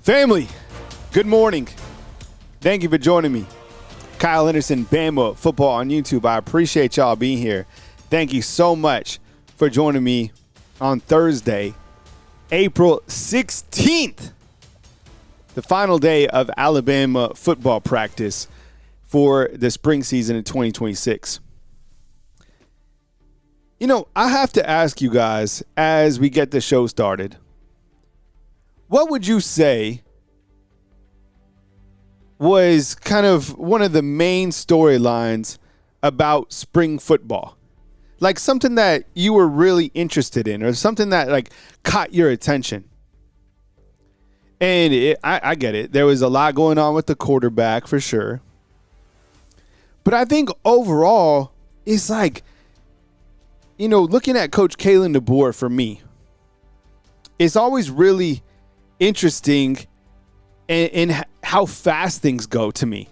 Family, good morning. Thank you for joining me. Kyle Henderson, Bama Football on YouTube. I appreciate y'all being here. Thank you so much for joining me on Thursday, April 16th, the final day of Alabama football practice for the spring season in 2026. You know, I have to ask you guys as we get the show started, what would you say was kind of one of the main storylines about spring football? Like something that you were really interested in or something that like caught your attention. And I get it. There was a lot going on with the quarterback for sure. But I think overall, it's like, you know, looking at Coach Kalen DeBoer for me, it's always really interesting in how fast things go to me.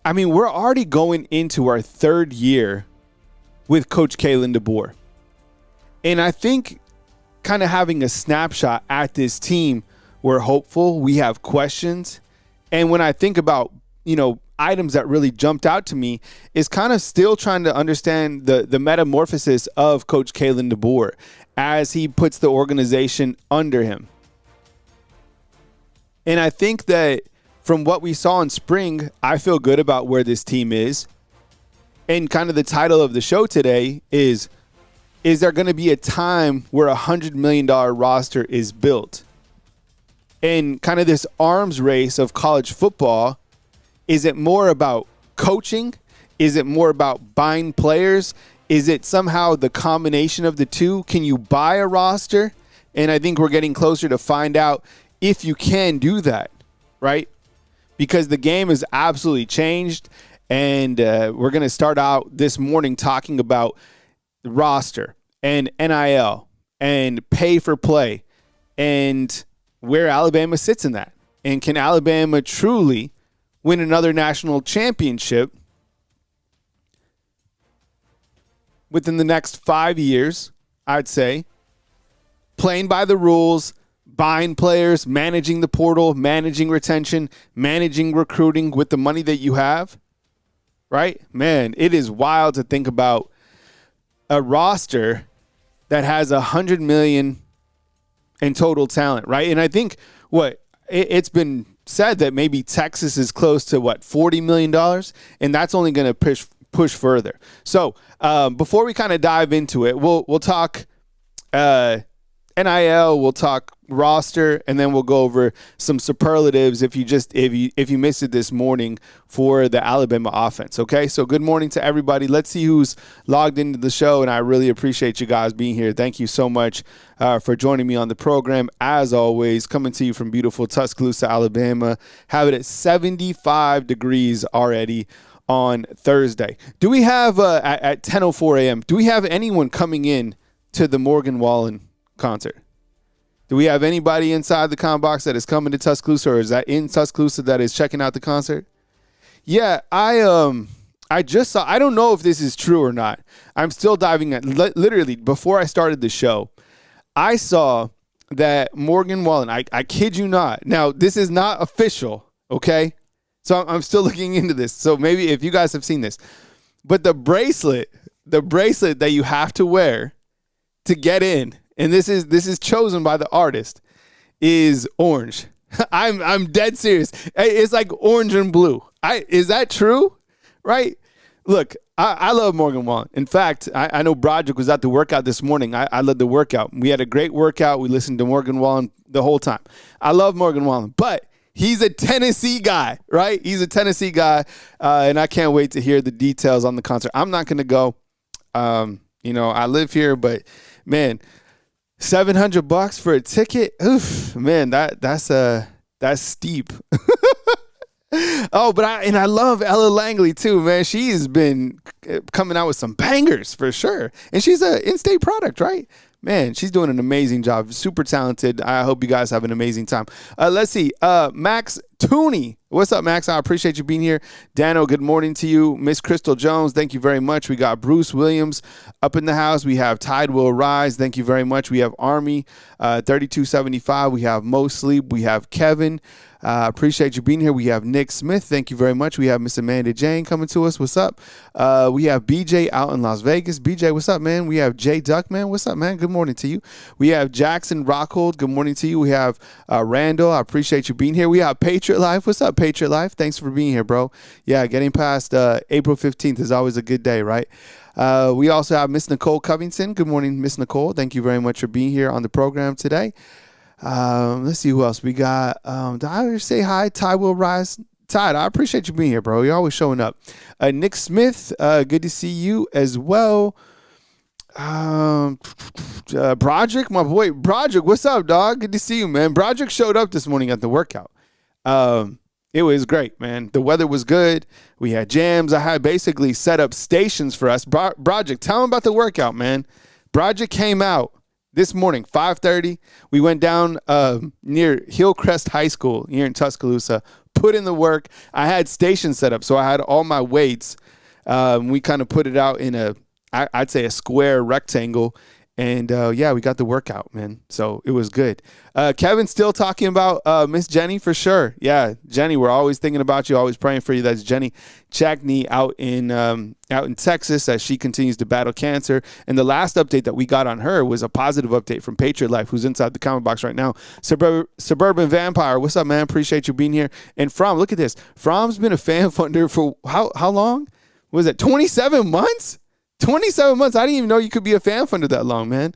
I mean, we're already going into our third year with Coach Kalen DeBoer. And I think kind of having a snapshot at this team, we're hopeful, we have questions. And when I think about, you know, items that really jumped out to me is kind of still trying to understand the metamorphosis of Coach Kalen DeBoer as he puts the organization under him. And I think that from what we saw in spring, I feel good about where this team is. And kind of the title of the show today is there going to be a time where $100 million roster is built? And kind of this arms race of college football, is it more about coaching? Is it more about buying players? Is it somehow the combination of the two? Can you buy a roster? And I think we're getting closer to find out if you can do that, right? Because the game has absolutely changed. And we're going to start out this morning talking about the roster and NIL and pay for play and where Alabama sits in that. And can Alabama truly win another national championship within the next 5 years, I'd say, playing by the rules, buying players, managing the portal, managing retention, managing recruiting with the money that you have, right? Man, it is wild to think about a roster that has $100 million in total talent, right? And I think it's been said that maybe Texas is close to $40 million, and that's only going to push further. So before we kind of dive into it, we'll talk NIL, we'll talk roster, and then we'll go over some superlatives if you missed it this morning for the Alabama offense. Okay, so good morning to everybody. Let's see who's logged into the show, and I really appreciate you guys being here. Thank you so much for joining me on the program. As always, coming to you from beautiful Tuscaloosa, Alabama. Have it at 75 degrees already on Thursday. Do we have at 10:04 a.m. Do we have anyone coming in to the Morgan Wallen concert? Do we have anybody inside the comm box that is coming to Tuscaloosa, or is that in Tuscaloosa that is checking out the concert? Yeah, I just saw, I don't know if this is true or not. I'm still diving in. Literally, before I started the show, I saw that Morgan Wallen, I kid you not. Now, this is not official, okay? So I'm still looking into this. So maybe if you guys have seen this. But the bracelet that you have to wear to get in, and this is chosen by the artist, is orange. I'm dead serious. It's like orange and blue. Is that true? Right? Look, I love Morgan Wallen. In fact, I know Broderick was at the workout this morning. I led the workout. We had a great workout. We listened to Morgan Wallen the whole time. I love Morgan Wallen, but he's a Tennessee guy, right? He's a Tennessee guy, and I can't wait to hear the details on the concert. I'm not going to go. I live here, but man, $700 for a ticket. Oof, man, that's steep. Oh, but I love Ella Langley too, man. She's been coming out with some bangers for sure, and she's an in-state product, right? Man, she's doing an amazing job. Super talented. I hope you guys have an amazing time. Let's see. Max Tooney What's up, Max? I appreciate you being here. Dano, good morning to you. Miss Crystal Jones, thank you very much. We got Bruce Williams up in the house. We have Tide Will Rise. Thank you very much. We have Army 3275. We have Mo Sleep. We have Kevin. Appreciate you being here. We have Nick Smith. Thank you very much. We have Miss Amanda Jane coming to us. What's up? We have BJ out in Las Vegas. BJ, what's up, man? We have Jay Duckman. What's up, man? Good morning to you. We have Jackson Rockhold. Good morning to you. We have Randall. I appreciate you being here. We have Patriot Life. What's up, Patriot Life? Thanks for being here, bro. Yeah, getting past April 15th is always a good day, right? We also have Miss Nicole Covington. Good morning, Miss Nicole. Thank you very much for being here on the program today. Let's see who else we got. Did I already say hi? Ty Will Rise. Todd, I appreciate you being here, bro. You're always showing up. Nick Smith, good to see you as well. Broderick, my boy. Broderick, what's up, dog? Good to see you, man. Broderick showed up this morning at the workout. It was great, man. The weather was good. We had jams. I had basically set up stations for us. Broderick, tell him about the workout, man. Broderick came out this morning, 5:30. We went down near Hillcrest High School here in Tuscaloosa, put in the work. I had stations set up, so I had all my weights. We kind of put it out in I'd say a square rectangle. And, yeah, we got the workout, man. So it was good. Kevin's still talking about Miss Jenny for sure. Yeah, Jenny, we're always thinking about you, always praying for you. That's Jenny Chackney out in Texas as she continues to battle cancer. And the last update that we got on her was a positive update from Patriot Life, who's inside the comment box right now. Suburban Vampire, what's up, man? Appreciate you being here. And Fromm, look at this. Fromm's been a fan funder for how long? Was it 27 months? 27 months. I didn't even know you could be a fan funder that long, man.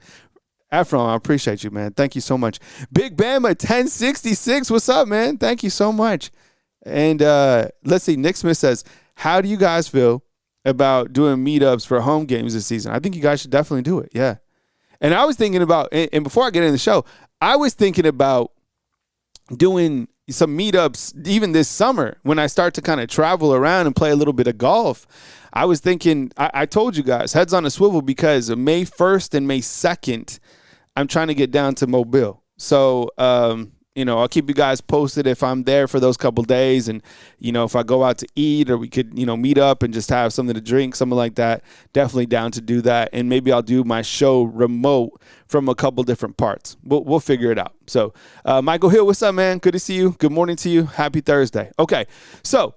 Ephraim, I appreciate you, man. Thank you so much. Big Bama 1066. What's up, man? Thank you so much. And let's see. Nick Smith says, how do you guys feel about doing meetups for home games this season? I think you guys should definitely do it. Yeah. And I was thinking about, and before I get into the show, I was thinking about doing some meetups even this summer when I start to kind of travel around and play a little bit of golf. I was thinking, I told you guys, heads on a swivel, because May 1st and May 2nd, I'm trying to get down to Mobile. So, I'll keep you guys posted if I'm there for those couple days. And, if I go out to eat, or we could, meet up and just have something to drink, something like that. Definitely down to do that. And maybe I'll do my show remote from a couple different parts. We'll figure it out. So, Michael Hill, what's up, man? Good to see you. Good morning to you. Happy Thursday. Okay. So,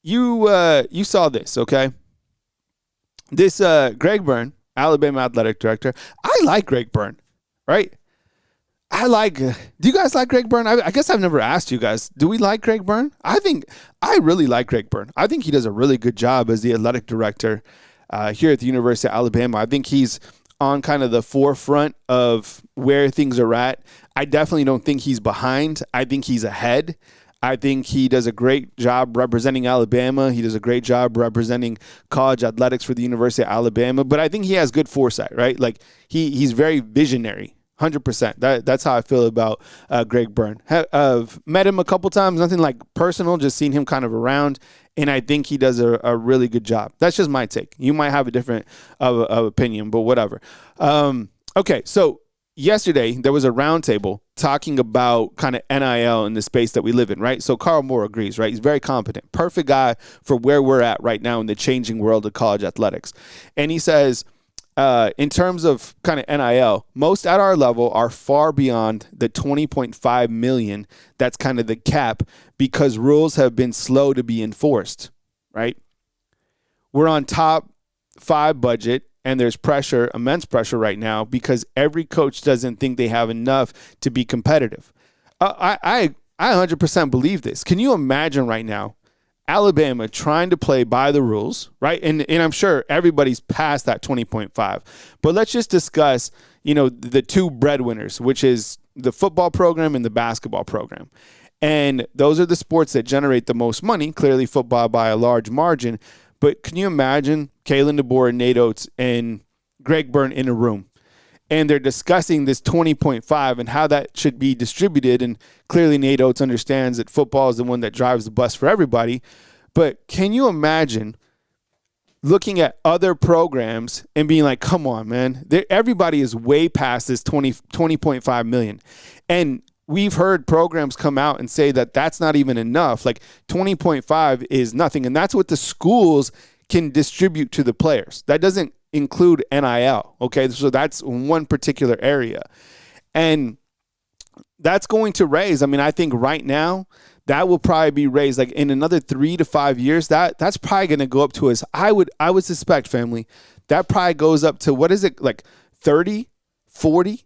you saw this, okay? This Greg Byrne, Alabama athletic director. I like Greg Byrne, right? Do you guys like Greg Byrne? I guess I've never asked you guys. Do we like Greg Byrne? I really like Greg Byrne. I think he does a really good job as the athletic director here at the University of Alabama. I think he's on kind of the forefront of where things are at. I definitely don't think he's behind. I think he's ahead. I think he does a great job representing Alabama. He does a great job representing college athletics for the University of Alabama. But I think he has good foresight, right? Like he's very visionary, 100%. That's how I feel about Greg Byrne. I've met him a couple times, nothing like personal, just seen him kind of around. And I think he does a really good job. That's just my take. You might have a different of opinion, but whatever. Okay, so yesterday there was a roundtable talking about kind of NIL in the space that we live in, right? So Carl Moore agrees, right? He's very competent, perfect guy for where we're at right now in the changing world of college athletics. And he says, in terms of kind of NIL, most at our level are far beyond the 20.5 million. That's kind of the cap because rules have been slow to be enforced, right? We're on top 5 budget. And there's pressure, immense pressure right now because every coach doesn't think they have enough to be competitive. I 100% believe this. Can you imagine right now Alabama trying to play by the rules, right? And I'm sure everybody's past that 20.5. But let's just discuss, the two breadwinners, which is the football program and the basketball program. And those are the sports that generate the most money, clearly football by a large margin. But can you imagine Kalen DeBoer and Nate Oates and Greg Byrne in a room? And they're discussing this 20.5 and how that should be distributed. And clearly Nate Oates understands that football is the one that drives the bus for everybody. But can you imagine looking at other programs and being like, come on, man. Everybody is way past this 20.5 million. And we've heard programs come out and say that that's not even enough. Like 20.5 is nothing. And that's what the schools can distribute to the players. That doesn't include NIL. Okay. So that's one particular area. And that's going to raise. I mean, I think right now that will probably be raised like in another 3 to 5 years. That's probably going to go up to us. I would suspect, family, that probably goes up to, what is it, like 30, 40,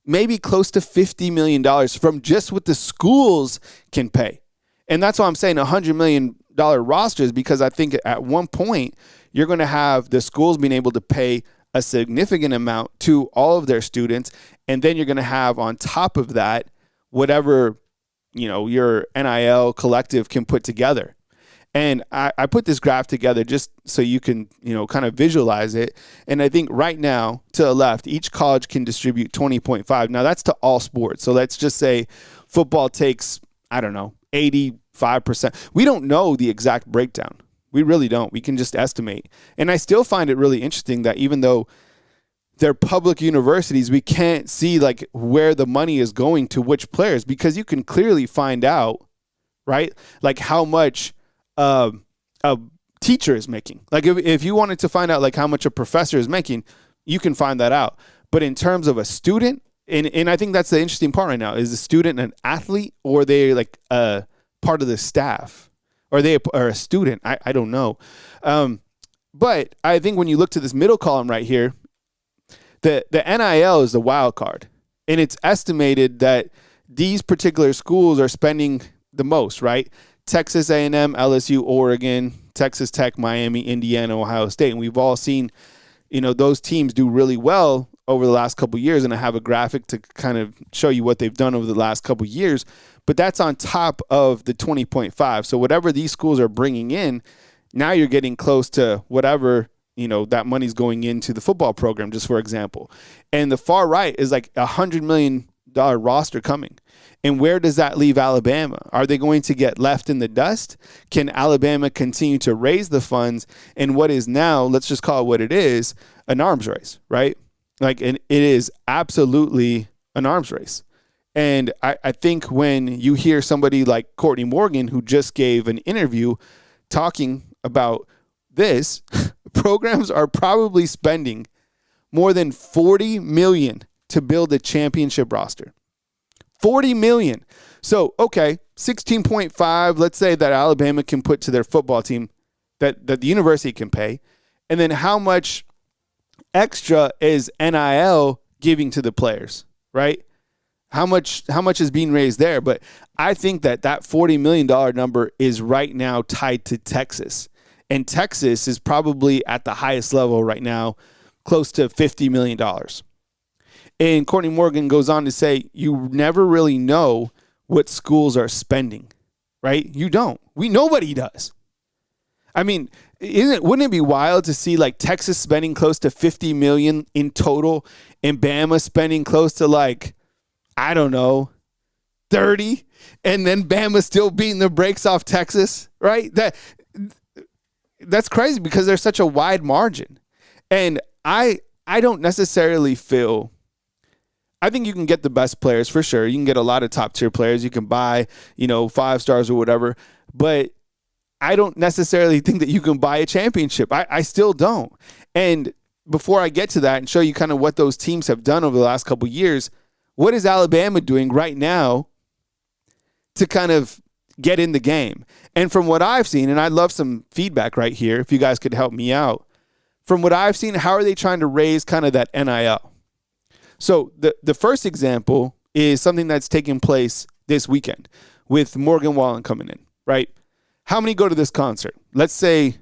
maybe close to $50 million from just what the schools can pay. And that's why I'm saying $100 million rosters, because I think at one point you're going to have the schools being able to pay a significant amount to all of their students. And then you're going to have on top of that, whatever, your NIL collective can put together. And I put this graph together just so you can, kind of visualize it. And I think right now, to the left, each college can distribute 20.5. Now, that's to all sports. So let's just say football takes, 85%. We don't know the exact breakdown. We really don't. We can just estimate. And I still find it really interesting that even though they're public universities, we can't see like where the money is going to which players, because you can clearly find out, right? Like how much a teacher is making. Like if you wanted to find out like how much a professor is making, you can find that out. But in terms of a student, and I think that's the interesting part right now, is the student an athlete, or are they like a part of the staff? Or they are a student? I don't know. But I think when you look to this middle column right here, the NIL is the wild card. And it's estimated that these particular schools are spending the most, right? Texas A&M, LSU, Oregon, Texas Tech, Miami, Indiana, Ohio State. And we've all seen, those teams do really well over the last couple of years. And I have a graphic to kind of show you what they've done over the last couple of years. But that's on top of the 20.5. So whatever these schools are bringing in, now you're getting close to whatever, that money's going into the football program, just for example. And the far right is like $100 million roster coming. And where does that leave Alabama? Are they going to get left in the dust? Can Alabama continue to raise the funds in what is now, let's just call it what it is, an arms race, right? Like, and it is absolutely an arms race. And I think when you hear somebody like Courtney Morgan, who just gave an interview talking about this, programs are probably spending more than $40 million to build a championship roster. $40 million. So, okay, 16.5, let's say that Alabama can put to their football team that the university can pay. And then how much extra is NIL giving to the players, right? How much is being raised there? But I think that $40 million number is right now tied to Texas. And Texas is probably at the highest level right now, close to $50 million. And Courtney Morgan goes on to say, you never really know what schools are spending, right? You don't. Nobody does. I mean, wouldn't it be wild to see like Texas spending close to $50 million in total and Bama spending close to like, I don't know, 30, and then Bama still beating the brakes off Texas, right? That's crazy because there's such a wide margin. And I don't necessarily feel, I think you can get the best players for sure. You can get a lot of top tier players. You can buy, 5 stars or whatever. But I don't necessarily think that you can buy a championship. I still don't. And before I get to that and show you kind of what those teams have done over the last couple of years, what is Alabama doing right now to kind of get in the game? And from what I've seen, and I'd love some feedback right here, if you guys could help me out. From what I've seen, how are they trying to raise kind of that NIL? So the first example is something that's taking place this weekend with Morgan Wallen coming in, right? How many go to this concert? Let's say,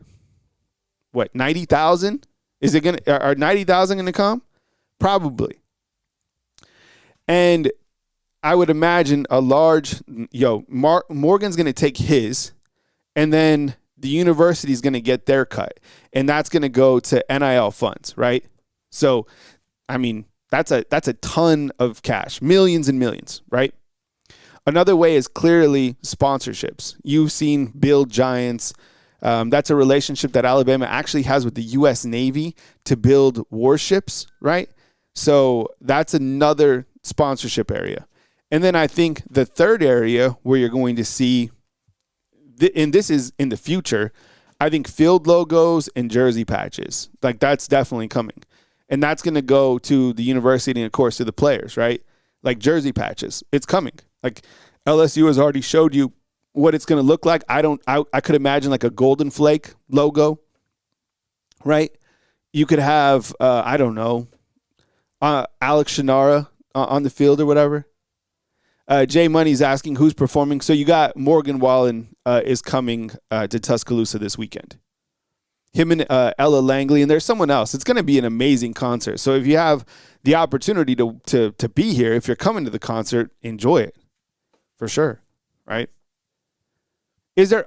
90,000? Are 90,000 going to come? Probably. And I would imagine Morgan's going to take his, and then the university is going to get their cut, and that's going to go to NIL funds, right? So, I mean, that's a ton of cash, millions and millions, right? Another way is clearly sponsorships. You've seen Build Giants. That's a relationship that Alabama actually has with the U.S. Navy to build warships, right? So that's another sponsorship area. And then I think the third area where you're going to see, and this is in the future, I think field logos and jersey patches. Like, that's definitely coming. And that's going to go to the university and, of course, to the players, right? Like jersey patches. It's coming. Like LSU has already showed you what it's going to look like. I could imagine like a Golden Flake logo, right? You could have, I don't know, Alex Shinara on the field or whatever. Jay Money's asking who's performing. So you got Morgan Wallen is coming to Tuscaloosa this weekend. Him and Ella Langley, and there's someone else. It's going to be an amazing concert. So if you have the opportunity to be here, if you're coming to the concert, enjoy it for sure, right? Is there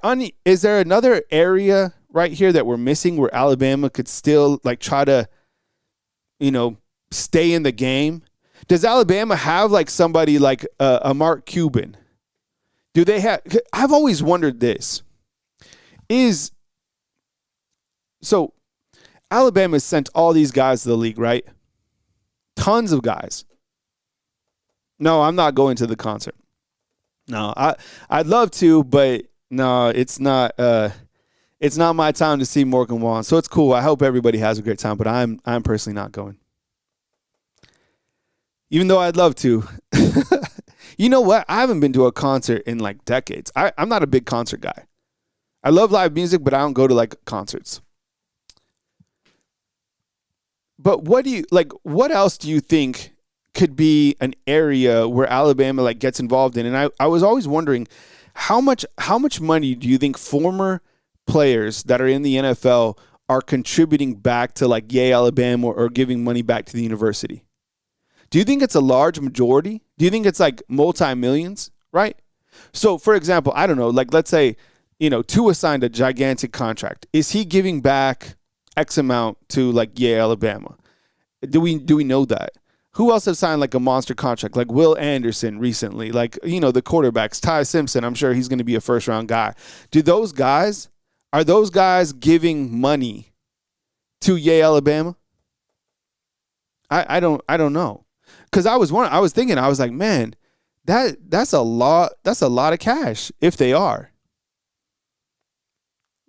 another area right here that we're missing where Alabama could still like try to, stay in the game? Does Alabama have like somebody like a Mark Cuban? Do they have? I've always wondered this. So Alabama sent all these guys to the league, right? Tons of guys. No, I'm not going to the concert. No, I'd love to, but no, it's not my time to see Morgan Wallen. So it's cool. I hope everybody has a great time, but I'm personally not going. Even though I'd love to. You know what? I haven't been to a concert in like decades. I'm not a big concert guy. I love live music, but I don't go to like concerts. But what else do you think could be an area where Alabama like gets involved in? And I was always wondering how much money do you think former players that are in the NFL are contributing back to like Yay Alabama or giving money back to the university? Do you think it's a large majority? Do you think it's like multi-millions, right? So, for example, I don't know, like let's say, Tua signed a gigantic contract. Is he giving back X amount to like Yay Alabama? Do we know that? Who else has signed like a monster contract? Like Will Anderson recently, like, the quarterbacks, Ty Simpson, I'm sure he's going to be a first round guy. Are those guys giving money to Yay Alabama? I don't know. Cause I was thinking, I was like, man, that's a lot of cash if they are.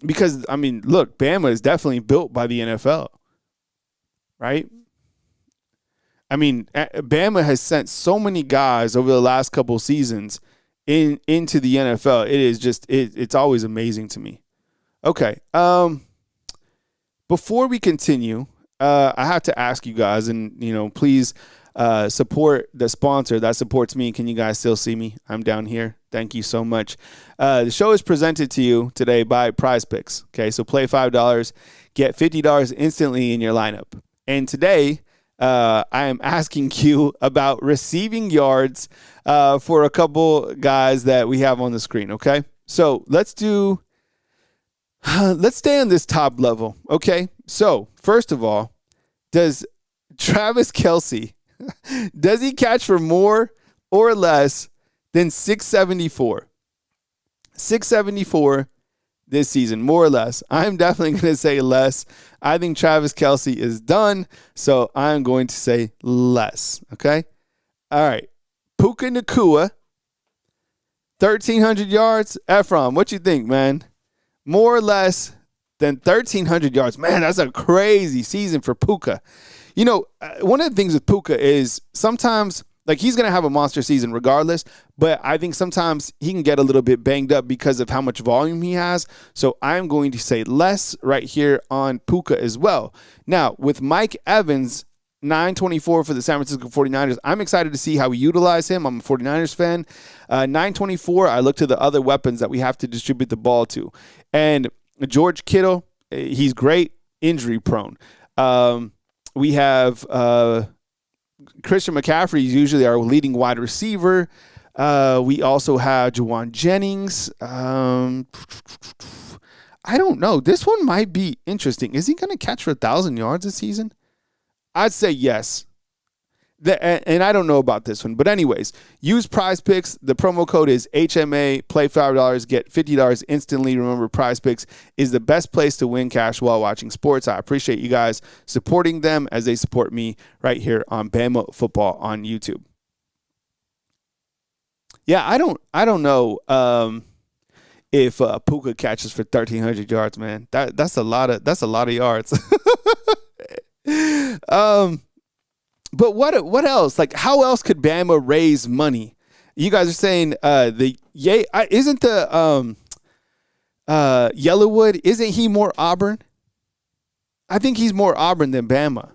Because, I mean, look, Bama is definitely built by the NFL, right? I mean, Bama has sent so many guys over the last couple seasons into the NFL. It is just, it's always amazing to me. Okay. Before we continue, I have to ask you guys, and, please support the sponsor that supports me. Can you guys still see me? I'm down here. Thank you so much. The show is presented to you today by Prize Picks. Okay, so play $5, get $50 instantly in your lineup. And today, I am asking you about receiving yards for a couple guys that we have on the screen. Okay, so let's stay on this top level. Okay, so first of all, does Travis Kelce, does he catch for more or less than 674? 674 this season, more or less. I'm definitely going to say less. I think Travis Kelce is done, so I'm going to say less. Okay? All right. Puka Nacua, 1,300 yards. Ephraim, what you think, man? More or less than 1,300 yards. Man, that's a crazy season for Puka. One of the things with Puka is sometimes, like, he's going to have a monster season regardless, but I think sometimes he can get a little bit banged up because of how much volume he has. So I'm going to say less right here on Puka as well. Now, with Mike Evans, 924 for the San Francisco 49ers, I'm excited to see how we utilize him. I'm a 49ers fan. 924, I look to the other weapons that we have to distribute the ball to. And George Kittle, he's great, injury prone. We have Christian McCaffrey is usually our leading wide receiver. We also have Juwan Jennings. I don't know. This one might be interesting. Is he going to catch for 1,000 yards this season? I'd say yes. And I don't know about this one. But anyways, use Prize Picks. The promo code is HMA. Play $5, get $50 instantly. Remember, Prize Picks is the best place to win cash while watching sports. I appreciate you guys supporting them as they support me right here on Bama Football on YouTube. Yeah, I don't know if Puka catches for 1,300 yards, man. That's a lot of yards. um, but what else? Like, how else could Bama raise money? You guys are saying isn't the Yellowwood, isn't he more Auburn? I think he's more Auburn than Bama.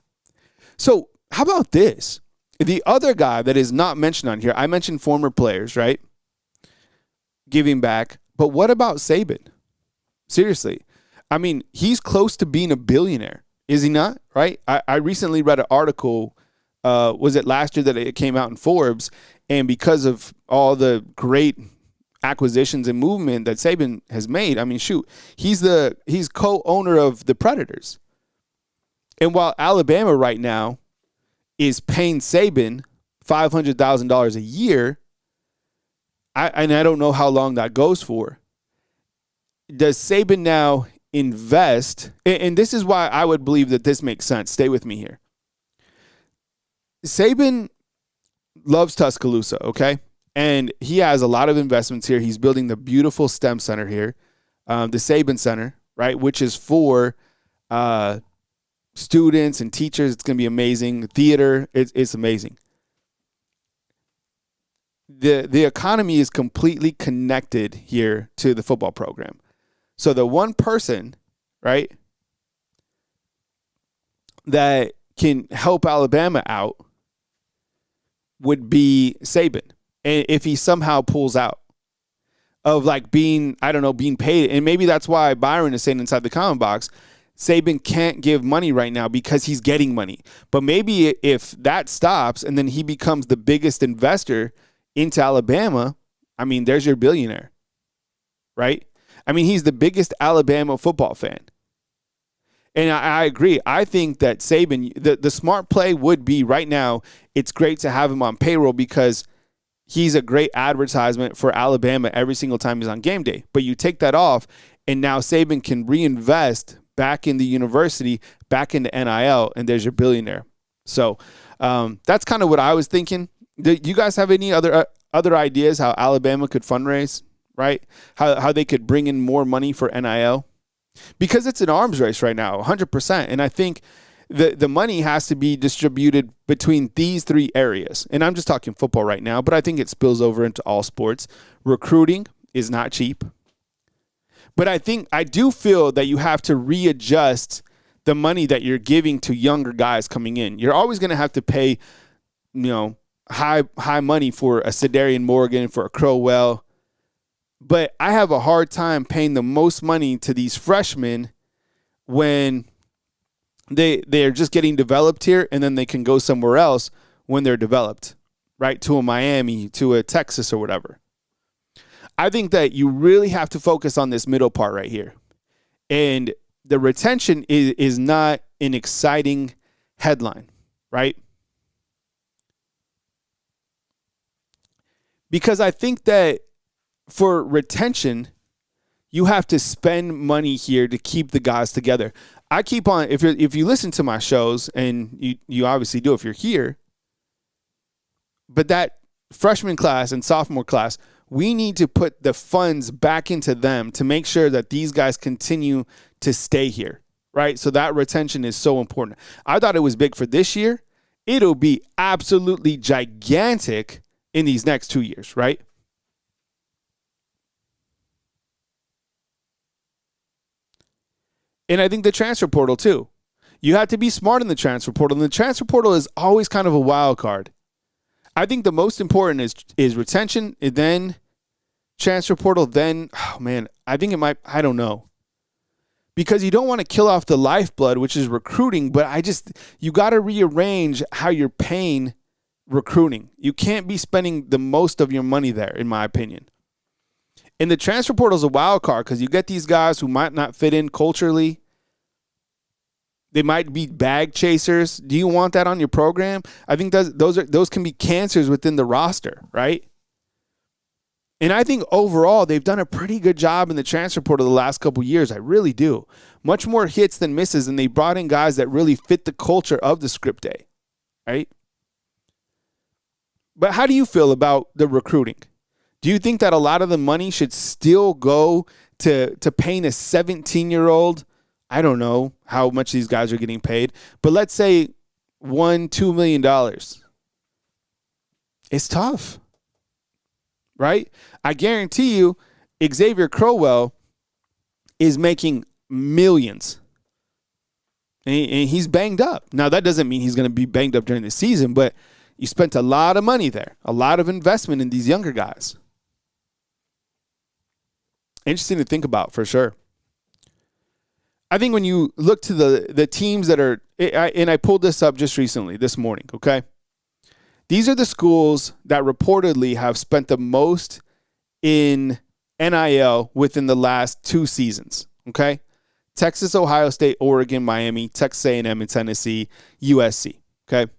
So how about this? The other guy that is not mentioned on here, I mentioned former players, right? Giving back. But what about Sabin? Seriously. I mean, he's close to being a billionaire, is he not? Right? I recently read an article, was it last year that it came out in Forbes? And because of all the great acquisitions and movement that Sabin has made, I mean, shoot, he's co-owner of the Predators. And while Alabama right now is paying Sabin $500,000 a year, I don't know how long that goes for. Does Sabin now invest? And this is why I would believe that this makes sense. Stay with me here. Sabin loves Tuscaloosa, okay? And he has a lot of investments here. He's building the beautiful STEM center here, the Sabin Center, right, which is for students and teachers. It's going to be amazing. Theater, it's amazing. The economy is completely connected here to the football program. So the one person, right, that can help Alabama out would be Sabin. And if he somehow pulls out of like being paid. And maybe that's why Byron is saying inside the comment box, Sabin can't give money right now because he's getting money. But maybe if that stops and then he becomes the biggest investor into Alabama, I mean, there's your billionaire, right? I mean, he's the biggest Alabama football fan. And I agree. I think that Sabin, the smart play would be right now, it's great to have him on payroll because he's a great advertisement for Alabama every single time he's on game day. But you take that off, and now Sabin can reinvest back in the university, back into NIL, and there's your billionaire. So that's kind of what I was thinking. Do you guys have any other ideas how Alabama could fundraise, right? How they could bring in more money for NIL? Because it's an arms race right now, 100%. And I think the money has to be distributed between these three areas. And I'm just talking football right now, but I think it spills over into all sports. Recruiting is not cheap. But I do feel that you have to readjust the money that you're giving to younger guys coming in. You're always going to have to pay, high money for a Cedarian Morgan, for a Crowell. But I have a hard time paying the most money to these freshmen when they're just getting developed here and then they can go somewhere else when they're developed, right? To a Miami, to a Texas or whatever. I think that you really have to focus on this middle part right here. And the retention is not an exciting headline, right? Because I think that for retention, you have to spend money here to keep the guys together. I keep on, if you listen to my shows, and you obviously do if you're here, but that freshman class and sophomore class, we need to put the funds back into them to make sure that these guys continue to stay here, right? So that retention is so important. I thought it was big for this year. It'll be absolutely gigantic in these next 2 years, right? And I think the transfer portal too. You have to be smart in the transfer portal. And the transfer portal is always kind of a wild card. I think the most important is retention, and then transfer portal, then, I think it might, I don't know. Because you don't want to kill off the lifeblood, which is recruiting, but you got to rearrange how you're paying recruiting. You can't be spending the most of your money there, in my opinion. And the transfer portal is a wild card because you get these guys who might not fit in culturally. They might be bag chasers. Do you want that on your program? I think those can be cancers within the roster, right? And I think overall they've done a pretty good job in the transfer portal the last couple of years. I really do. Much more hits than misses, and they brought in guys that really fit the culture of the script day, right? But how do you feel about the recruiting? Do you think that a lot of the money should still go to paying a 17-year-old? I don't know how much these guys are getting paid, but let's say $2 million. It's tough, right? I guarantee you Xavier Crowell is making millions. And he's banged up. Now, that doesn't mean he's going to be banged up during the season, but you spent a lot of money there, a lot of investment in these younger guys. Interesting to think about for sure. I think when you look to the teams that are, and I pulled this up just recently, this morning, okay? These are the schools that reportedly have spent the most in NIL within the last 2 seasons, okay? Texas, Ohio State, Oregon, Miami, Texas A&M, and Tennessee, USC, okay?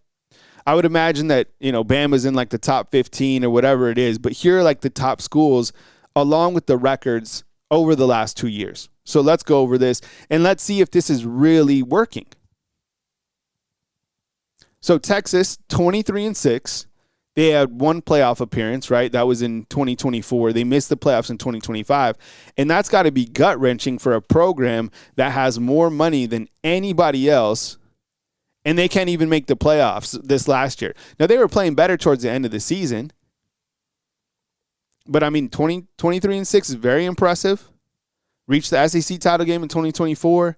I would imagine that, Bama's in like the top 15 or whatever it is, but here are like the top schools along with the records over the last 2 years. So let's go over this and let's see if this is really working. So Texas, 23-6. They had 1 playoff appearance, right? That was in 2024. They missed the playoffs in 2025. And that's got to be gut-wrenching for a program that has more money than anybody else, and they can't even make the playoffs this last year. Now, they were playing better towards the end of the season. But, 23-6 is very impressive. Reached the SEC title game in 2024.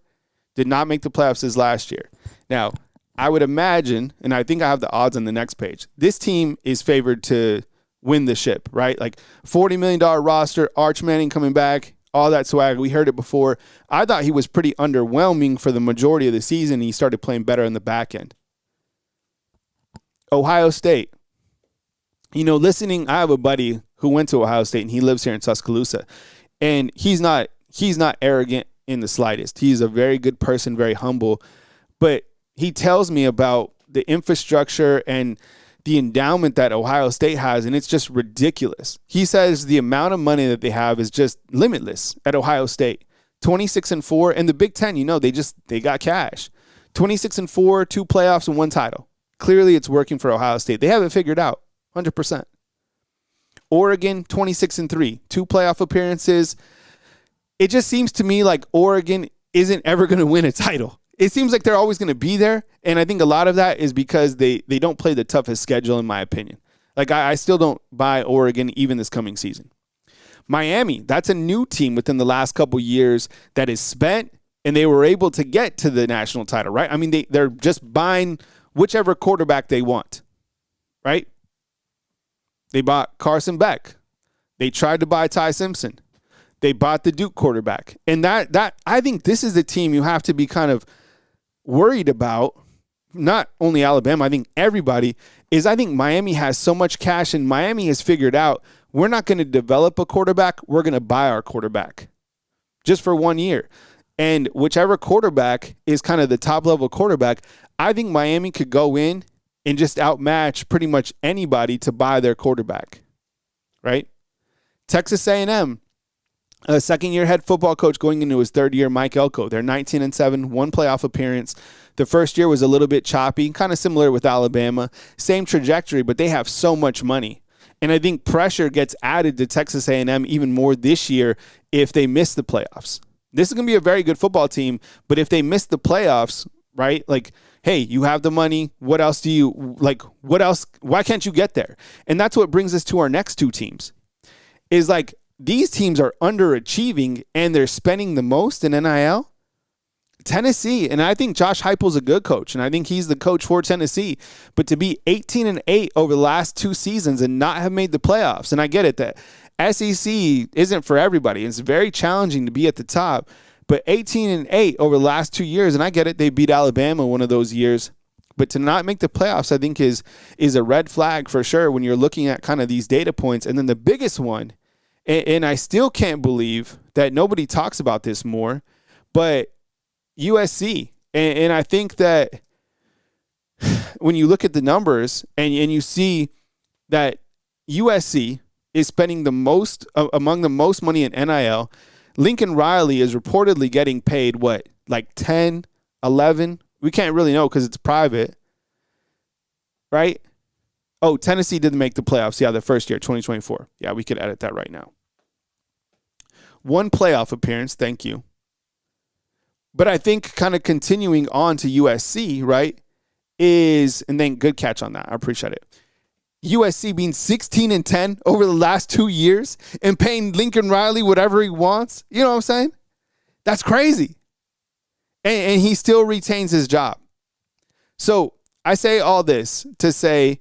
Did not make the playoffs this last year. Now, I would imagine, and I think I have the odds on the next page, this team is favored to win the ship, right? Like $40 million roster, Arch Manning coming back, all that swag. We heard it before. I thought he was pretty underwhelming for the majority of the season. He started playing better in the back end. Ohio State. I have a buddy who went to Ohio State, and he lives here in Tuscaloosa. And he's not arrogant in the slightest. He's a very good person, very humble. But he tells me about the infrastructure and the endowment that Ohio State has, and it's just ridiculous. He says the amount of money that they have is just limitless at Ohio State. 26-4, and the Big Ten, they got cash. 26-4, 2 playoffs and 1 title. Clearly, it's working for Ohio State. They have it figured out, 100%. Oregon, 26-3, 2 playoff appearances. It just seems to me like Oregon isn't ever going to win a title. It seems like they're always going to be there, and I think a lot of that is because they don't play the toughest schedule, in my opinion. Like, I still don't buy Oregon even this coming season. Miami, that's a new team within the last couple years that is spent, and they were able to get to the national title, right? They're just buying whichever quarterback they want, right? They bought Carson Beck. They tried to buy Ty Simpson. They bought the Duke quarterback. And that I think this is the team you have to be kind of worried about. Not only Alabama, I think everybody is. I think Miami has so much cash, and Miami has figured out we're not going to develop a quarterback. We're going to buy our quarterback just for 1 year. And whichever quarterback is kind of the top level quarterback, I think Miami could go in and just outmatch pretty much anybody to buy their quarterback, right? Texas A&M, a second-year head football coach going into his 3rd year, Mike Elko. They're 19-7, 1 playoff appearance. The first year was a little bit choppy, kind of similar with Alabama. Same trajectory, but they have so much money. And I think pressure gets added to Texas A&M even more this year if they miss the playoffs. This is going to be a very good football team, but if they miss the playoffs, right, like, hey, you have the money. What else do you, like, what else? Why can't you get there? And that's what brings us to our next 2 teams. Is like, these teams are underachieving and they're spending the most in NIL. Tennessee, and I think Josh Heupel's a good coach, and I think he's the coach for Tennessee. But to be 18-8 over the last 2 seasons and not have made the playoffs, and I get it that SEC isn't for everybody. It's very challenging to be at the top. But 18-8 over the last 2 years, and I get it, they beat Alabama one of those years. But to not make the playoffs, I think is a red flag for sure when you're looking at kind of these data points. And then the biggest one, and I still can't believe that nobody talks about this more, but USC. And I think that when you look at the numbers and you see that USC is spending the most, among the most money in NIL, Lincoln Riley is reportedly getting paid, what, like 10, 11? We can't really know because it's private, right? Oh, Tennessee didn't make the playoffs. Yeah, the first year, 2024. Yeah, we could edit that right now. One playoff appearance, thank you. But I think kind of continuing on to USC, right, and then good catch on that. I appreciate it. USC being 16-10 over the last 2 years and paying Lincoln Riley whatever he wants. You know what I'm saying? That's crazy. And he still retains his job. So I say all this to say,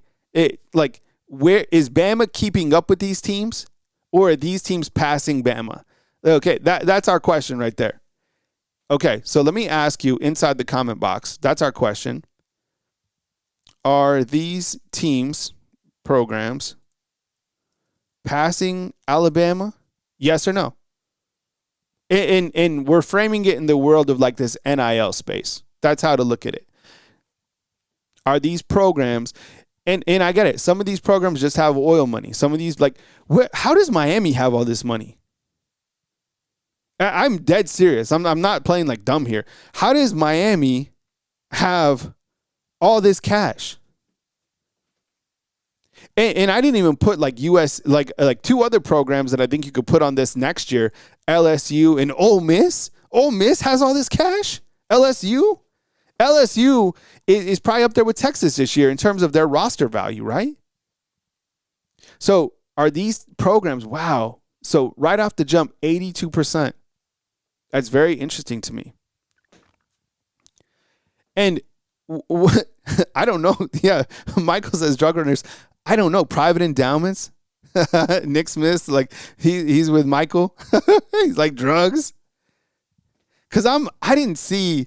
where is Bama keeping up with these teams, or are these teams passing Bama? Okay, that's our question right there. Okay, so let me ask you inside the comment box. That's our question. Are these teams, programs, passing Alabama? Yes or no? And we're framing it in the world of like this NIL space. That's how to look at it. Are these programs, and I get it, some of these programs just have oil money. Some of these, how does Miami have all this money? I'm dead serious. I'm not playing like dumb here. How does Miami have all this cash? And I didn't even put like like two other programs that I think you could put on this next year, LSU and Ole Miss. Ole Miss has all this cash? LSU is probably up there with Texas this year in terms of their roster value, right? So are these programs, wow. So right off the jump, 82%. That's very interesting to me. And I don't know. Yeah, Michael says drug runners. I don't know. Private endowments. Nick Smith, like he's with Michael. He's like drugs. Because I didn't see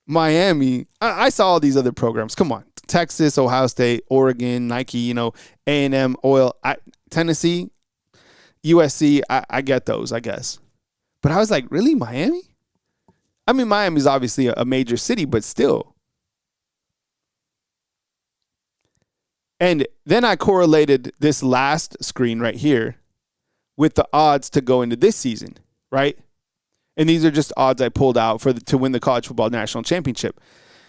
Miami. I saw all these other programs. Come on. Texas, Ohio State, Oregon, Nike, A&M, Oil, Tennessee, USC. I get those, I guess. But I was like, really, Miami? I mean, Miami's obviously a major city, but still. And then I correlated this last screen right here with the odds to go into this season, right? And these are just odds I pulled out to win the college football national championship.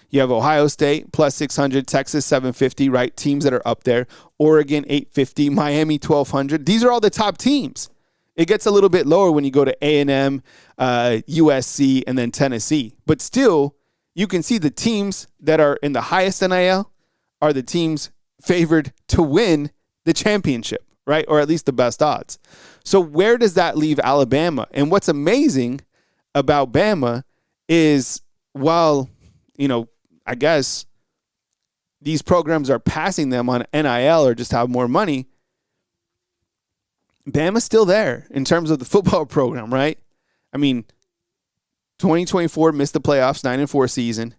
You have Ohio State plus 600, Texas 750, right? Teams that are up there. Oregon 850, Miami 1200. These are all the top teams. It gets a little bit lower when you go to A&M, USC, and then Tennessee. But still, you can see the teams that are in the highest NIL are the teams favored to win the championship, right? Or at least the best odds. So where does that leave Alabama? And what's amazing about Bama is while, I guess these programs are passing them on NIL or just have more money, Bama's still there in terms of the football program, right? I mean, 2024 missed the playoffs, 9-4 season.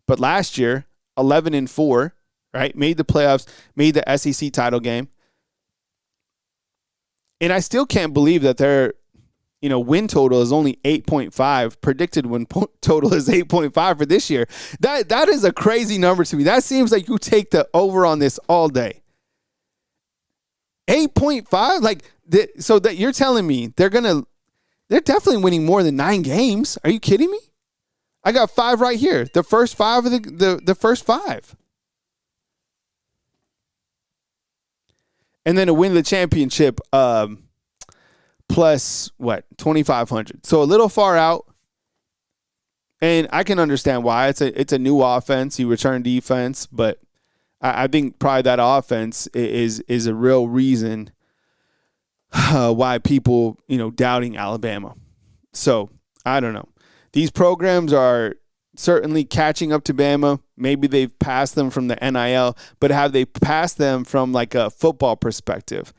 But last year, 11-4, right? Made the playoffs, made the SEC title game. And I still can't believe that their, win total is only 8.5. Predicted win total is 8.5 for this year. That is a crazy number to me. That seems like you take the over on this all day. 8.5? So that you're telling me they're definitely winning more than 9 games. Are you kidding me? I got 5 right here. The first 5 of the first 5. And then to win the championship, plus what, 2,500. So a little far out. And I can understand why. It's a new offense. You return defense, but I think probably that offense is a real reason why people, doubting Alabama. So I don't know. These programs are certainly catching up to Bama. Maybe they've passed them from the NIL, but have they passed them from like a football perspective?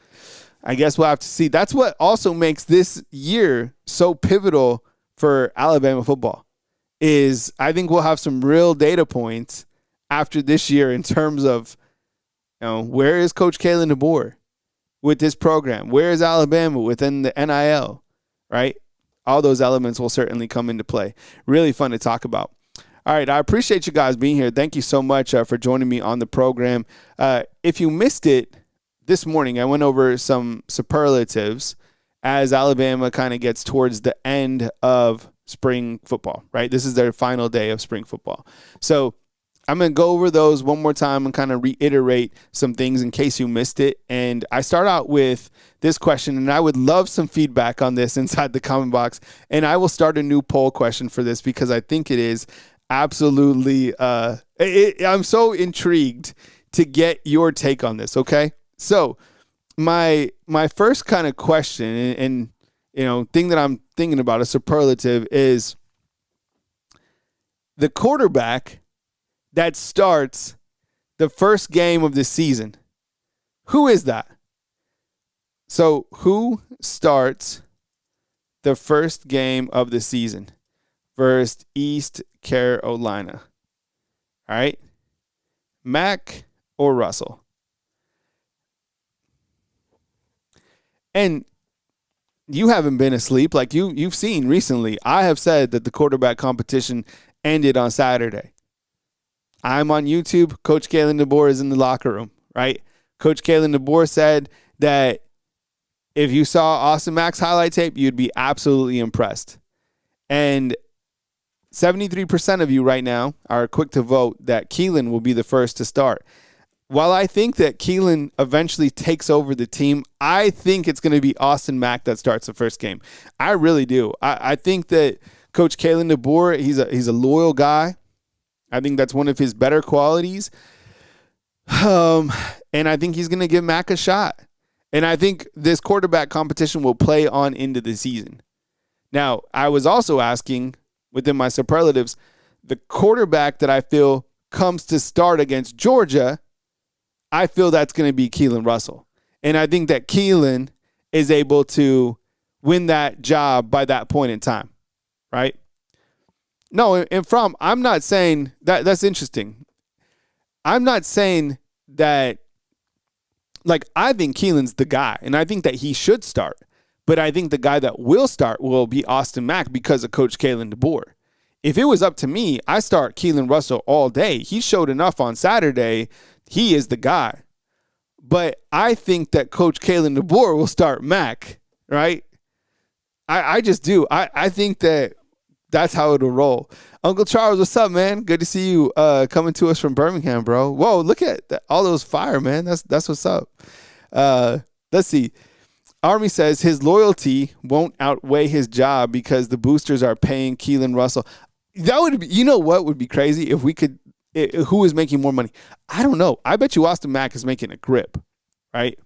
I guess we'll have to see. That's what also makes this year so pivotal for Alabama football is I think we'll have some real data points after this year in terms of, where is Coach Kalen DeBoer with this program? Where is Alabama within the NIL, right? All those elements will certainly come into play. Really fun to talk about. All right, I appreciate you guys being here. Thank you so much for joining me on the program. If you missed it this morning, I went over some superlatives as Alabama kind of gets towards the end of spring football, right? This is their final day of spring football. So I'm going to go over those one more time and kind of reiterate some things in case you missed it. And I start out with this question, and I would love some feedback on this inside the comment box. And I will start a new poll question for this because I think it is absolutely, I'm so intrigued to get your take on this, okay? So my first kind of question and thing that I'm thinking about, a superlative, is the quarterback that starts the first game of the season. Who is that? So who starts the first game of the season versus East Carolina? All right. Mac or Russell? And you haven't been asleep. Like you've seen recently, I have said that the quarterback competition ended on Saturday. I'm on YouTube. Coach Kalen DeBoer is in the locker room, right? Coach Kalen DeBoer said that if you saw Austin Mack's highlight tape, you'd be absolutely impressed. And 73% of you right now are quick to vote that Keelan will be the first to start. While I think that Keelan eventually takes over the team, I think it's going to be Austin Mack that starts the first game. I really do. I think that Coach Kalen DeBoer, he's a loyal guy. I think that's one of his better qualities. And I think he's going to give Mac a shot. And I think this quarterback competition will play on into the season. Now, I was also asking within my superlatives, the quarterback that I feel comes to start against Georgia, I feel that's going to be Keelan Russell. And I think that Keelan is able to win that job by that point in time, right? No, and I'm not saying that's interesting. I'm not saying that, like, I think Keelan's the guy, and I think that he should start. But I think the guy that will start will be Austin Mack because of Coach Kalen DeBoer. If it was up to me, I start Keelan Russell all day. He showed enough on Saturday. He is the guy. But I think that Coach Kalen DeBoer will start Mack, right? I just do. I think that that's how it'll roll. Uncle Charles, what's up, man? Good to see you coming to us from Birmingham, bro. Whoa, look at that. All those fire, man. That's what's up. Let's see. Army says his loyalty won't outweigh his job because the boosters are paying Keelan Russell. That would be, you know what would be crazy if we could, who is making more money? I don't know. I bet you Austin Mack is making a grip, right?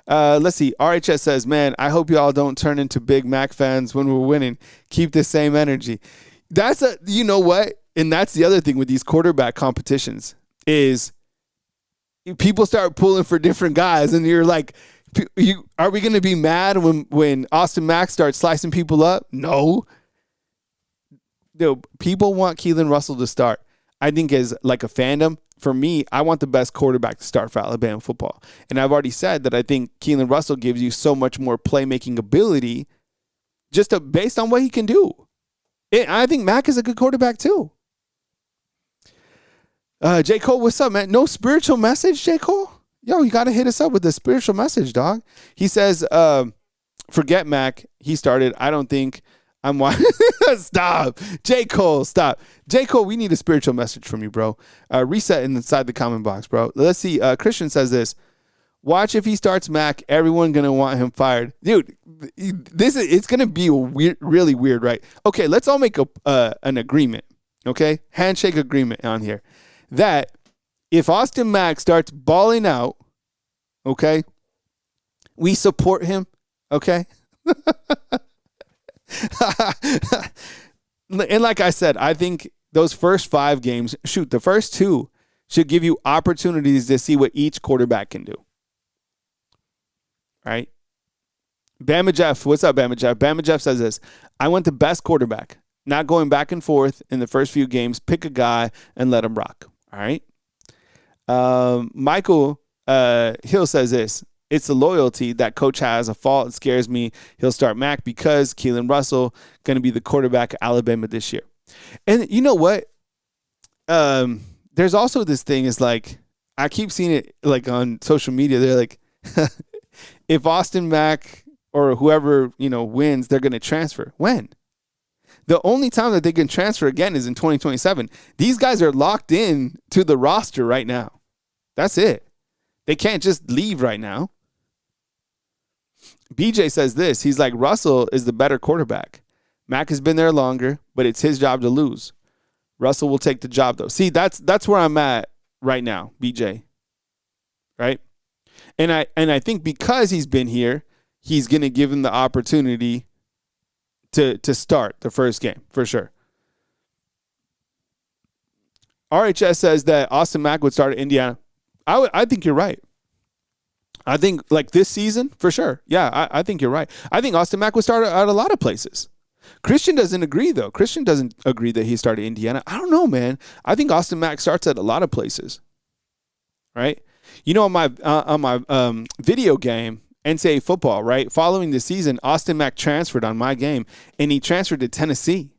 Let's see. RHS says, man, I hope y'all don't turn into big Mac fans when we're winning. Keep the same energy. You know what? And that's the other thing with these quarterback competitions is people start pulling for different guys and you're like, are we going to be mad when Austin Mack starts slicing people up? No. People want Keelan Russell to start. I think as like a fandom, for me, I want the best quarterback to start for Alabama football. And I've already said that I think Keelan Russell gives you so much more playmaking ability just based on what he can do. I think Mack is a good quarterback too. J. Cole, what's up, man? No spiritual message, J. Cole? Yo, you got to hit us up with the spiritual message, dog. He says, forget Mac. He started. I don't think I'm watching. Stop. J. Cole, stop. J. Cole, we need a spiritual message from you, bro. Reset inside the comment box, bro. Let's see. Christian says this. Watch if he starts Mac. Everyone going to want him fired. Dude, it's going to be really weird, right? Okay, let's all make an agreement, okay? Handshake agreement on here. That if Austin Mack starts balling out, okay, we support him, okay? And like I said, I think those first 5 games, the first 2 should give you opportunities to see what each quarterback can do. Right? Bama Jeff, what's up, Bama Jeff? Bama Jeff says this. I want the best quarterback, not going back and forth in the first few games. Pick a guy and let him rock. All right? Michael Hill says this. It's the loyalty that coach has. A fault. It scares me. He'll start Mac because Keelan Russell going to be the quarterback of Alabama this year. And you know what? There's also this thing is like, I keep seeing it like on social media. They're like, if Austin Mack or whoever, wins, they're going to transfer. When? The only time that they can transfer again is in 2027. These guys are locked in to the roster right now. That's it. They can't just leave right now. BJ says this. He's like, Russell is the better quarterback. Mac has been there longer, but it's his job to lose. Russell will take the job, though. See, that's where I'm at right now, BJ. Right? And I think because he's been here, he's going to give him the opportunity to start the first game, for sure. RHS says that Austin Mack would start at Indiana. I think you're right. I think, like, this season, for sure. Yeah, I think you're right. I think Austin Mack would start at a lot of places. Christian doesn't agree, though. Christian doesn't agree that he started Indiana. I don't know, man. I think Austin Mack starts at a lot of places. Right? You know, on my video game, NCAA football, right? Following the season, Austin Mack transferred on my game, and he transferred to Tennessee.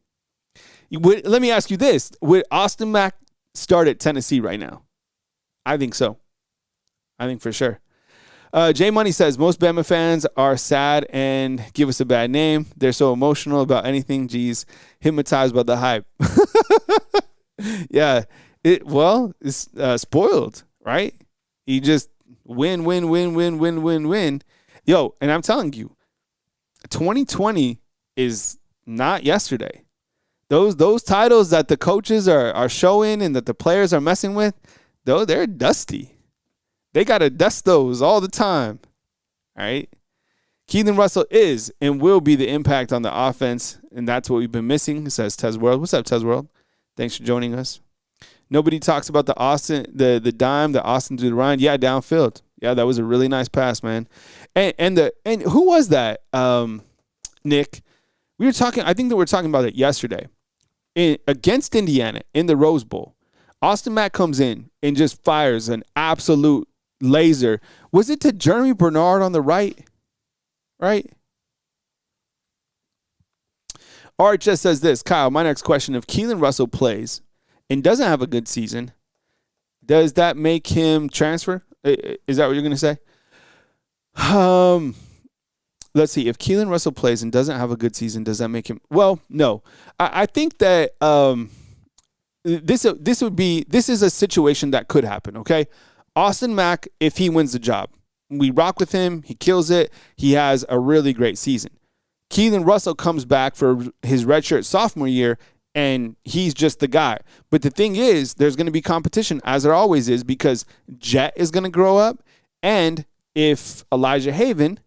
Let me ask you this. Would Austin Mack start at Tennessee right now? I think so. I think for sure. J Money says, most Bama fans are sad and give us a bad name. They're so emotional about anything. Geez, hypnotized by the hype. Yeah. It's spoiled, right? You just win. Yo, and I'm telling you, 2020 is not yesterday. Those titles that the coaches are showing and that the players are messing with, though, they're dusty. They got to dust those all the time. All right? Keelan Russell is and will be the impact on the offense, and that's what we've been missing, says Tez World. What's up, Tez World? Thanks for joining us. Nobody talks about the dime, the Austin to the Ryan. Yeah, downfield. Yeah, that was a really nice pass, man. And who was that, Nick? We were talking, I think that we were talking about it yesterday. Against Indiana in the Rose Bowl, Austin Mack comes in and just fires an absolute laser. Was it to Jeremy Bernard on the right? Right? RHS says this. Kyle, my next question. If Keelan Russell plays and doesn't have a good season, does that make him transfer? Is that what you're going to say? Let's see. If Keelan Russell plays and doesn't have a good season, does that make him? Well, no. I think that this is a situation that could happen, okay? Austin Mack, if he wins the job, we rock with him. He kills it. He has a really great season. Keelan Russell comes back for his redshirt sophomore year, and he's just the guy. But the thing is, there's going to be competition, as there always is, because Jet is going to grow up, and if Elijah Haven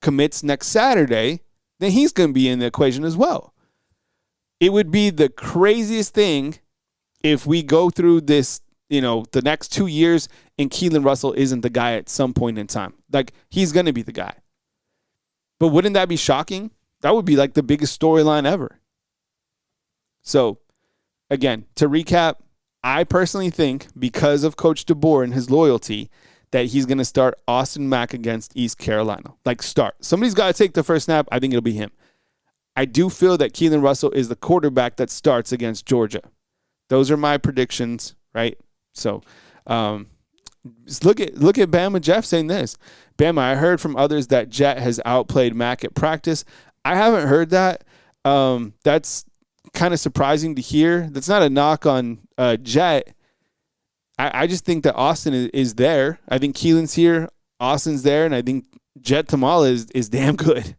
commits next Saturday, then he's going to be in the equation as well. It would be the craziest thing if we go through this, the next 2 years and Keelan Russell isn't the guy at some point in time. Like, he's going to be the guy. But wouldn't that be shocking? That would be like the biggest storyline ever. So, again, to recap, I personally think because of Coach DeBoer and his loyalty that he's going to start Austin Mack against East Carolina. Like, start. Somebody's got to take the first snap. I think it'll be him. I do feel that Keelan Russell is the quarterback that starts against Georgia. Those are my predictions, right? So, just look at Bama Jeff saying this. Bama, I heard from others that Jet has outplayed Mack at practice. I haven't heard that. That's kind of surprising to hear. That's not a knock on Jet. I just think that Austin is there. I think Keelan's here, Austin's there, and I think Jet Tamala is damn good.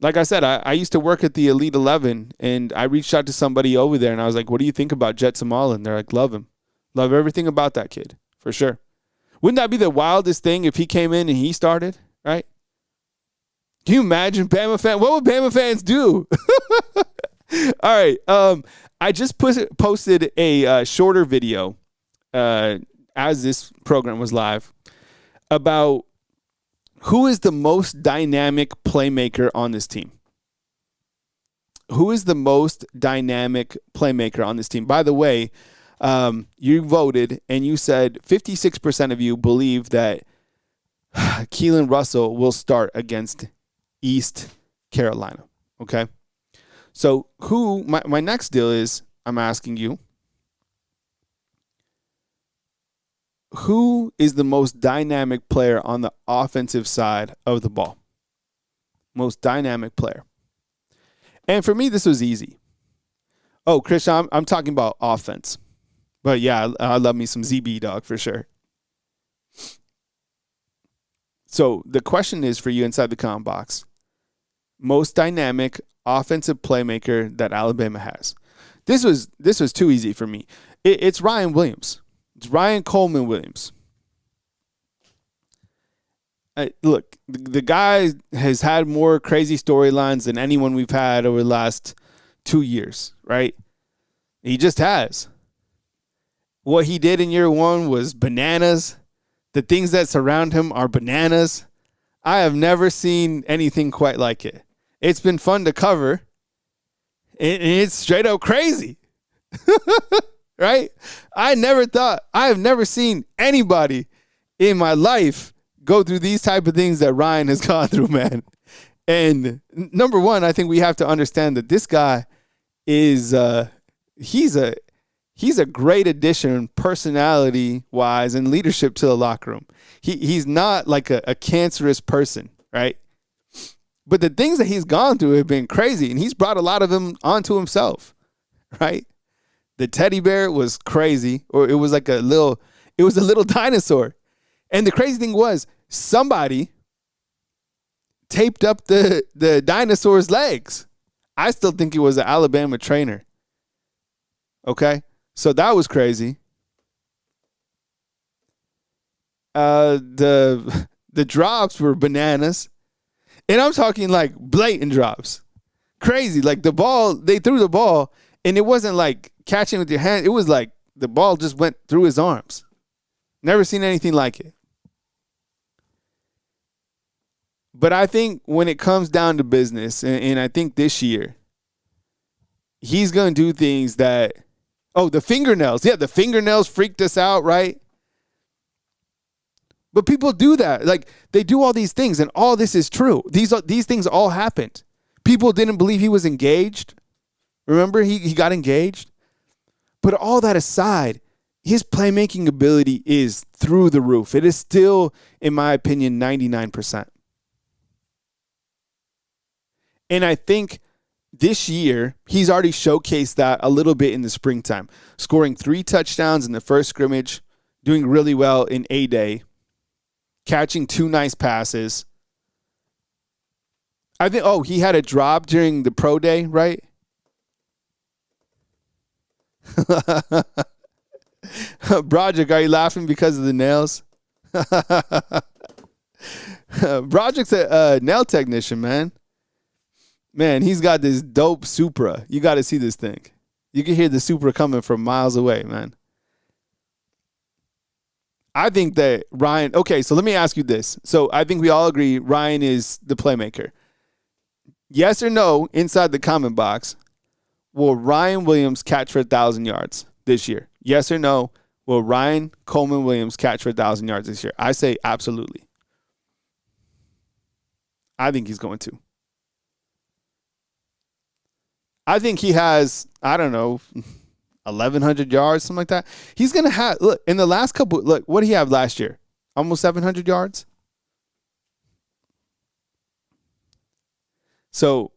Like I said, I used to work at the Elite 11, and I reached out to somebody over there, and I was like, what do you think about Jet Tamala? And they're like, love him. Love everything about that kid, for sure. Wouldn't that be the wildest thing if he came in and he started, right? Can you imagine Bama fans? What would Bama fans do? All right. I just posted a shorter video as this program was live about who is the most dynamic playmaker on this team. Who is the most dynamic playmaker on this team? By the way, you voted and you said 56% of you believe that Keelan Russell will start against East Carolina. Okay. So my next deal is, I'm asking you, who is the most dynamic player on the offensive side of the ball? Most dynamic player. And for me, this was easy. Oh, Christian, I'm talking about offense. But yeah, I love me some ZB, dog, for sure. So the question is for you inside the comment box. Most dynamic offensive playmaker that Alabama has. This was too easy for me. It's Ryan Williams. It's Ryan Coleman Williams. Look, the guy has had more crazy storylines than anyone we've had over the last 2 years, right? He just has. What he did in year one was bananas. The things that surround him are bananas. I have never seen anything quite like it. It's been fun to cover. And it's straight up crazy. Right? I have never seen anybody in my life go through these type of things that Ryan has gone through, man. And number one, I think we have to understand that this guy is he's a great addition personality-wise and leadership to the locker room. He's not like a cancerous person, right? But the things that he's gone through have been crazy, and he's brought a lot of them onto himself, right? The teddy bear was crazy, or it was a little dinosaur. And the crazy thing was somebody taped up the dinosaur's legs. I still think it was an Alabama trainer. Okay? So that was crazy. The drops were bananas. And I'm talking like blatant drops. Crazy. Like they threw the ball, and it wasn't like catching with your hand. It was like the ball just went through his arms. Never seen anything like it. But I think when it comes down to business, and I think this year, he's going to do things that, the fingernails. Yeah, the fingernails freaked us out, right? But people do that. Like, they do all these things, and all this is true. These things all happened. People didn't believe he was engaged. Remember, he got engaged? But all that aside, his playmaking ability is through the roof. It is still, in my opinion, 99%. And I think this year, he's already showcased that a little bit in the springtime, scoring 3 touchdowns in the first scrimmage, doing really well in A-Day, catching 2 nice passes. I think, he had a drop during the pro day, right? Broderick, are you laughing because of the nails? Broderick's a nail technician, man. Man, he's got this dope Supra. You got to see this thing. You can hear the Supra coming from miles away, man. I think that Ryan, okay, so let me ask you this. So I think we all agree Ryan is the playmaker. Yes or no, inside the comment box, will Ryan Williams catch for 1,000 yards this year? Yes or no, will Ryan Coleman Williams catch for 1,000 yards this year? I say absolutely. I think he's going to. I think he has, 1,100 yards, something like that. He's going to have, look, in the last couple, look, what did he have last year? Almost 700 yards? So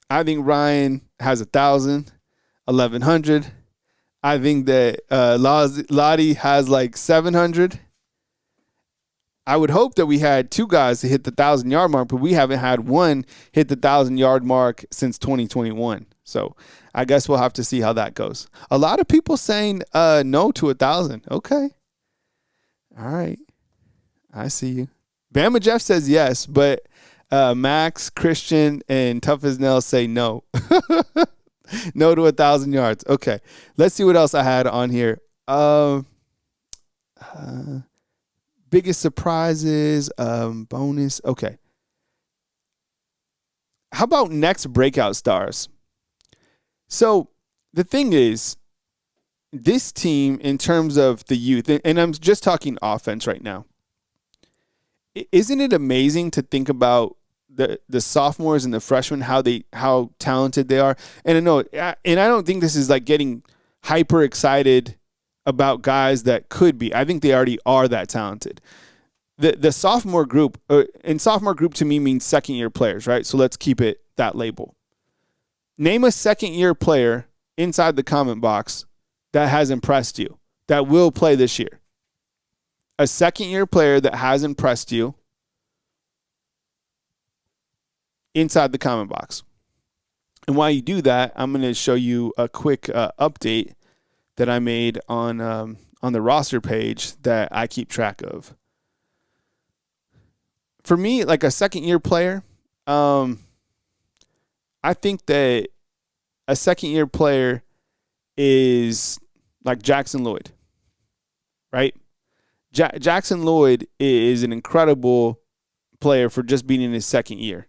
I think Ryan has 1,000, 1,100. I think that Lottie has like 700. I would hope that we had 2 guys to hit the 1,000-yard mark, but we haven't had one hit the 1,000-yard mark since 2021. So I guess we'll have to see how that goes. A lot of people saying no to 1,000. Okay. All right. I see you. Bama Jeff says yes, but Max, Christian, and Tough as Nails say no. No to 1,000 yards. Okay. Let's see what else I had on here. Biggest surprises, bonus. Okay. How about next breakout stars? So the thing is, this team, in terms of the youth, and I'm just talking offense right now, isn't it amazing to think about the sophomores and the freshmen, how talented they are? And I don't think this is like getting hyper excited about guys that could be. I think they already are that talented. The sophomore group, and sophomore group to me means second year players, right? So let's keep it that label. Name a second-year player inside the comment box that has impressed you, that will play this year. A second-year player that has impressed you inside the comment box. And while you do that, I'm going to show you a quick update that I made on the roster page that I keep track of. For me, like a second-year player, I think that a second-year player is like Jackson Lloyd, right? Jackson Lloyd is an incredible player for just being in his second year.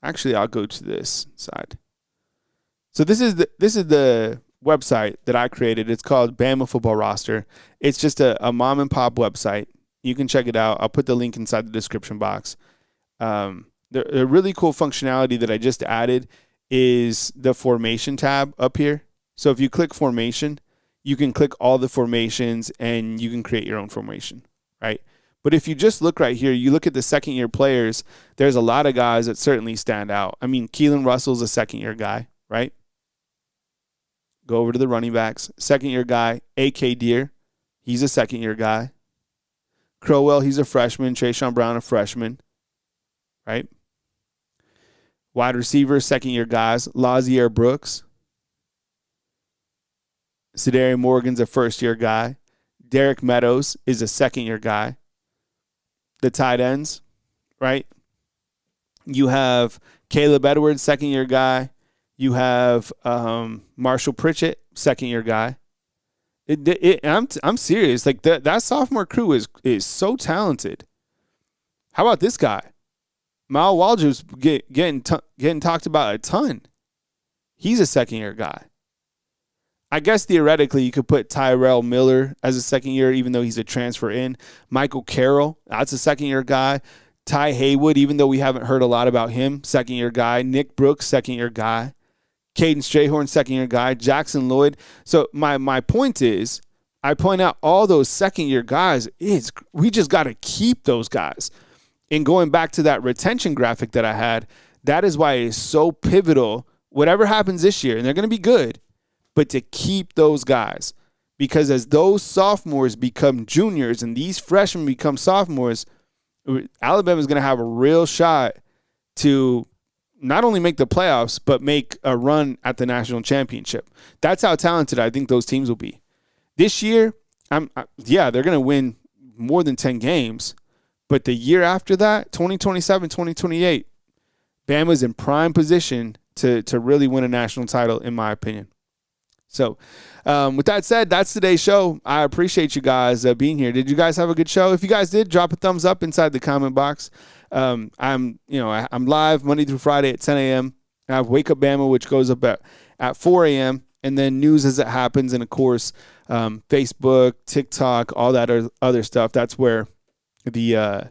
Actually, I'll go to this side. So this is the website that I created. It's called Bama Football Roster. It's just a mom and pop website. You can check it out. I'll put the link inside the description box. The really cool functionality that I just added is the formation tab up here. So if you click formation, you can click all the formations and you can create your own formation, right? But if you just look right here, you look at the second-year players, there's a lot of guys that certainly stand out. I mean, Keelan Russell's a second-year guy, right? Go over to the running backs. Second-year guy, A.K. Deere, he's a second-year guy. Crowell, he's a freshman. Trayshawn Brown, a freshman, right? Wide receiver, second-year guys. Lazier Brooks. Cedarius Morgan's a first-year guy. Derek Meadows is a second-year guy. The tight ends, right? You have Caleb Edwards, second-year guy. You have Marshall Pritchett, second-year guy. I'm serious. Like that sophomore crew is so talented. How about this guy? Mal Waldrop's getting talked about a ton. He's a second-year guy. I guess theoretically you could put Tyrell Miller as a second year, even though he's a transfer in. Michael Carroll, that's a second-year guy. Ty Haywood, even though we haven't heard a lot about him, second-year guy. Nick Brooks, second-year guy. Caden Strayhorn, second-year guy. Jackson Lloyd. So my point is, I point out all those second-year guys. We just got to keep those guys. And going back to that retention graphic that I had, that is why it is so pivotal. Whatever happens this year, and they're going to be good, but to keep those guys. Because as those sophomores become juniors and these freshmen become sophomores, Alabama is going to have a real shot to not only make the playoffs, but make a run at the national championship. That's how talented I think those teams will be. This year, they're going to win more than 10 games. But the year after that, 2027, 2028, Bama's in prime position to really win a national title, in my opinion. So with that said, that's today's show. I appreciate you guys being here. Did you guys have a good show? If you guys did, drop a thumbs up inside the comment box. I'm live Monday through Friday at 10 a.m. I have Wake Up Bama, which goes up at 4 a.m. And then news as it happens. And, of course, Facebook, TikTok, all that other stuff. That's where the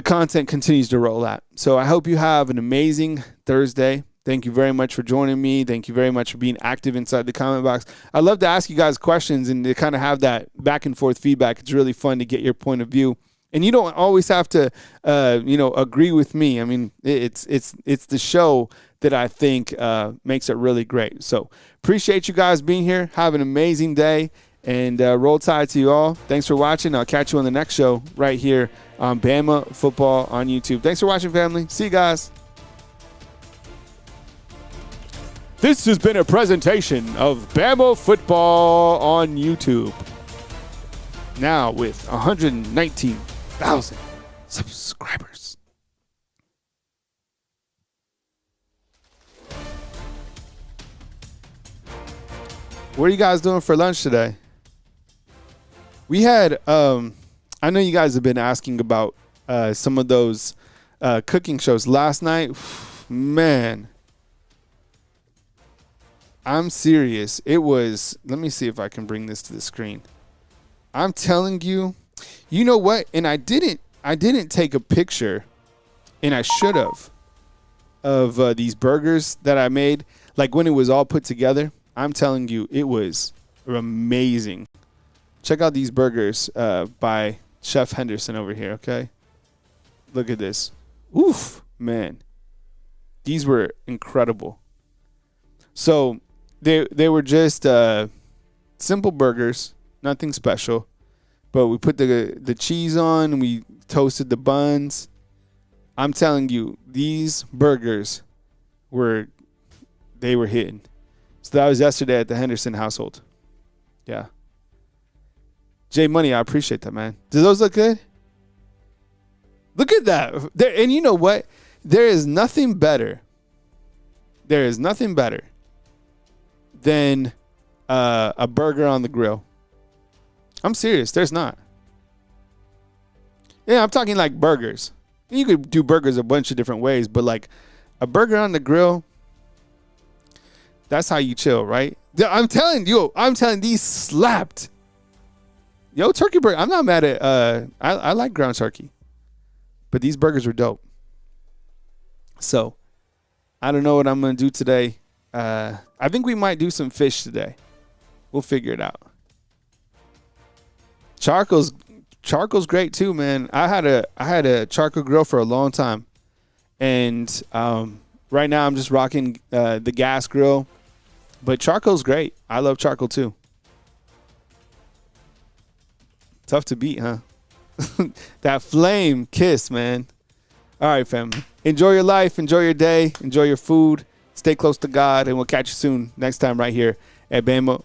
content continues to roll out. So I hope you have an amazing Thursday. Thank you very much for joining me. Thank you very much for being active inside the comment box. I love to ask you guys questions and to kind of have that back and forth feedback. It's really fun to get your point of view. And you don't always have to, agree with me. I mean, it's the show that I think makes it really great. So appreciate you guys being here. Have an amazing day. And roll tide to you all. Thanks for watching. I'll catch you on the next show right here on Bama Football on YouTube. Thanks for watching, family. See you guys. This has been a presentation of Bama Football on YouTube. Now with 119,000 subscribers. What are you guys doing for lunch today? We had, I know you guys have been asking about some of those cooking shows. Last night, man, I'm serious. It was, let me see if I can bring this to the screen. I'm telling you, you know what? And I didn't take a picture, and I should have, of these burgers that I made, like when it was all put together. I'm telling you, it was amazing. Check out these burgers by Chef Henderson over here, okay? Look at this. Oof, man. These were incredible. So they were just simple burgers, nothing special. But we put the cheese on and we toasted the buns. I'm telling you, these burgers were hitting. So that was yesterday at the Henderson household. Yeah. Jay Money, I appreciate that, man. Do those look good? Look at that. And you know what? There is nothing better. There is nothing better than a burger on the grill. I'm serious. There's not. Yeah, I'm talking like burgers. You could do burgers a bunch of different ways, but like a burger on the grill, that's how you chill, right? I'm telling these slapped. Yo, turkey burger. I'm not mad at I like ground turkey. But these burgers were dope. So I don't know what I'm gonna do today. I think we might do some fish today. We'll figure it out. Charcoal's great too, man. I had a charcoal grill for a long time, and right now I'm just rocking the gas grill. But charcoal's great. I love charcoal too. Tough to beat, huh? That flame kiss, man. All right, fam. Enjoy your life. Enjoy your day. Enjoy your food. Stay close to God, and we'll catch you soon next time right here at Bama.